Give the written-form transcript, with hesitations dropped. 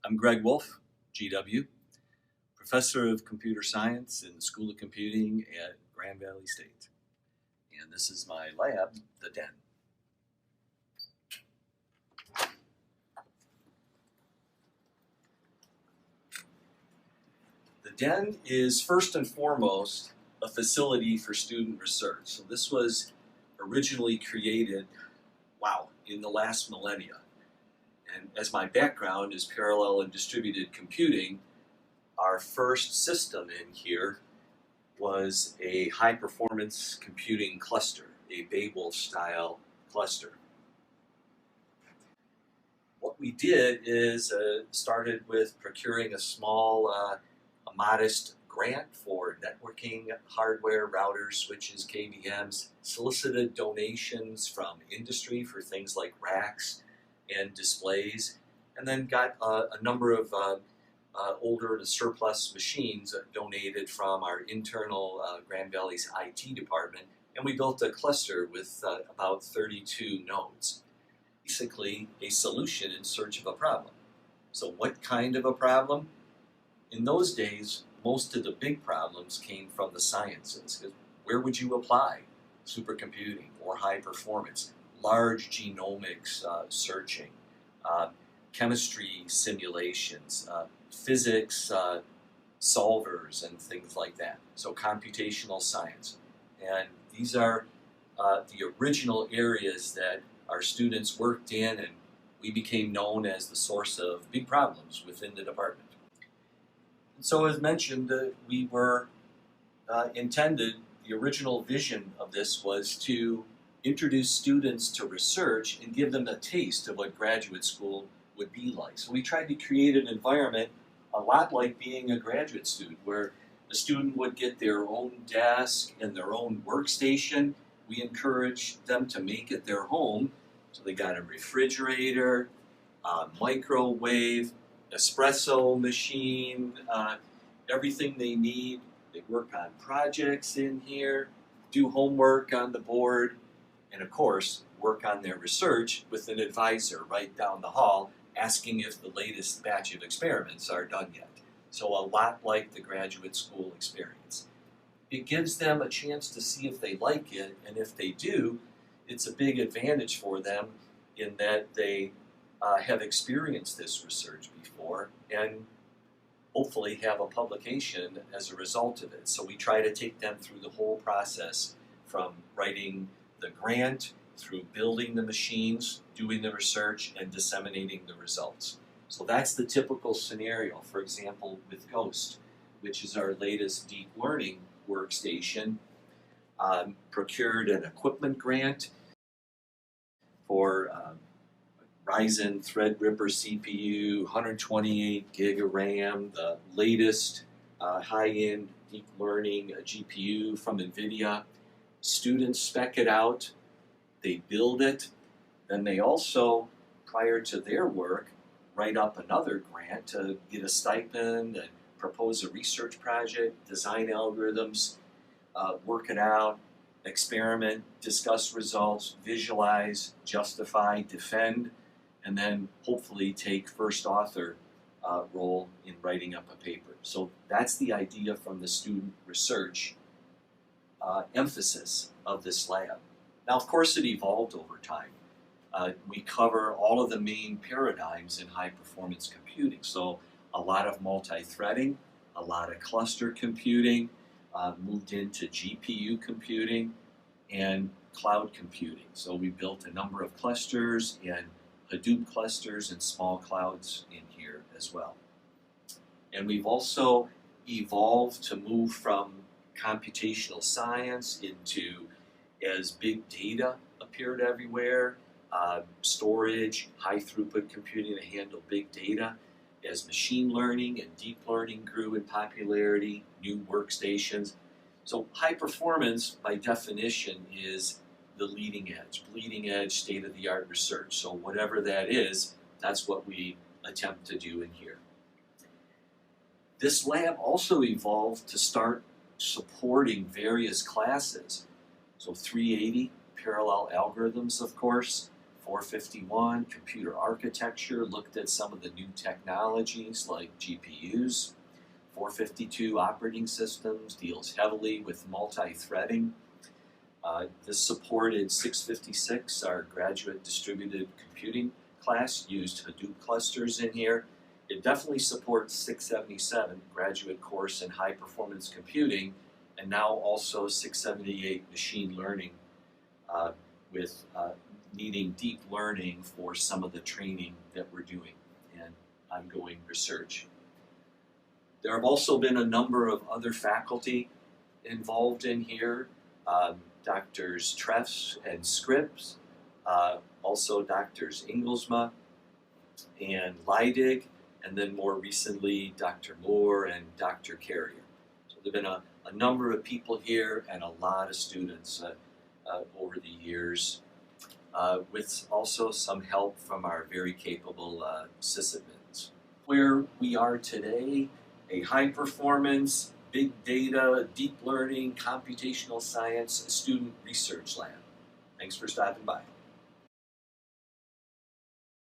I'm Greg Wolf, GW, Professor of Computer Science in the School of Computing at Grand Valley State. And this is my lab, the Den. The Den is first and foremost a facility for student research. So this was originally created, in the last millennia. And as my background is parallel and distributed computing, our first system in here was a high-performance computing cluster, a Babel-style cluster. What we did is started with procuring a small, a modest grant for networking hardware, routers, switches, KVMs, solicited donations from industry for things like racks and displays, and then got a number of older to surplus machines donated from our internal Grand Valley's IT department, and we built a cluster with about 32 nodes. Basically, a solution in search of a problem. So what kind of a problem? In those days, most of the big problems came from the sciences. Because where would you apply supercomputing or high performance? Large genomics searching, chemistry simulations, physics solvers and things like that. So computational science. And these are the original areas that our students worked in, and we became known as the source of big problems within the department. And so as mentioned, we were intended, the original vision of this was to introduce students to research and give them a taste of what graduate school would be like. So we tried to create an environment a lot like being a graduate student, where the student would get their own desk and their own workstation. We encouraged them to make it their home. So they got a refrigerator, a microwave, espresso machine, everything they need. They work on projects in here, do homework on the board, and of course, work on their research with an advisor right down the hall asking if the latest batch of experiments are done yet. So a lot like the graduate school experience. It gives them a chance to see if they like it, and if they do, it's a big advantage for them in that they have experienced this research before and hopefully have a publication as a result of it. So we try to take them through the whole process, from writing the grant, through building the machines, doing the research, and disseminating the results. So that's the typical scenario. For example, with Ghost, which is our latest deep learning workstation, procured an equipment grant for Ryzen Threadripper CPU, 128 gig of RAM, the latest high-end deep learning GPU from NVIDIA. Students spec it out, they build it, then they also, prior to their work, write up another grant to get a stipend and propose a research project, design algorithms, work it out, experiment, discuss results, visualize, justify, defend, and then hopefully take first author role in writing up a paper. So that's the idea from the student research emphasis of this lab. Now, of course, it evolved over time. We cover all of the main paradigms in high-performance computing. So a lot of multi-threading, a lot of cluster computing, moved into GPU computing, and cloud computing. So we built a number of clusters and Hadoop clusters and small clouds in here as well. And we've also evolved to move from computational science into, as big data appeared everywhere, storage, high throughput computing to handle big data, as machine learning and deep learning grew in popularity, new workstations. So high performance, by definition, is the leading edge, state-of-the-art research. So whatever that is, that's what we attempt to do in here. This lab also evolved to start supporting various classes. So 380, parallel algorithms, of course, 451, computer architecture, looked at some of the new technologies like GPUs. 452, operating systems, deals heavily with multi-threading. This supported 656, our graduate distributed computing class, used Hadoop clusters in here. It definitely supports 677, graduate course in high performance computing, and now also 678, machine learning, with needing deep learning for some of the training that we're doing and ongoing research. There have also been a number of other faculty involved in here, Drs. Treffs and Scripps, also Drs. Ingelsma and Leidig, and then more recently Dr. Moore and Dr. Carrier. So there have been a number of people here and a lot of students over the years, with also some help from our very capable sysadmins. Where we are today, a high-performance, big data, deep learning, computational science student research lab. Thanks for stopping by.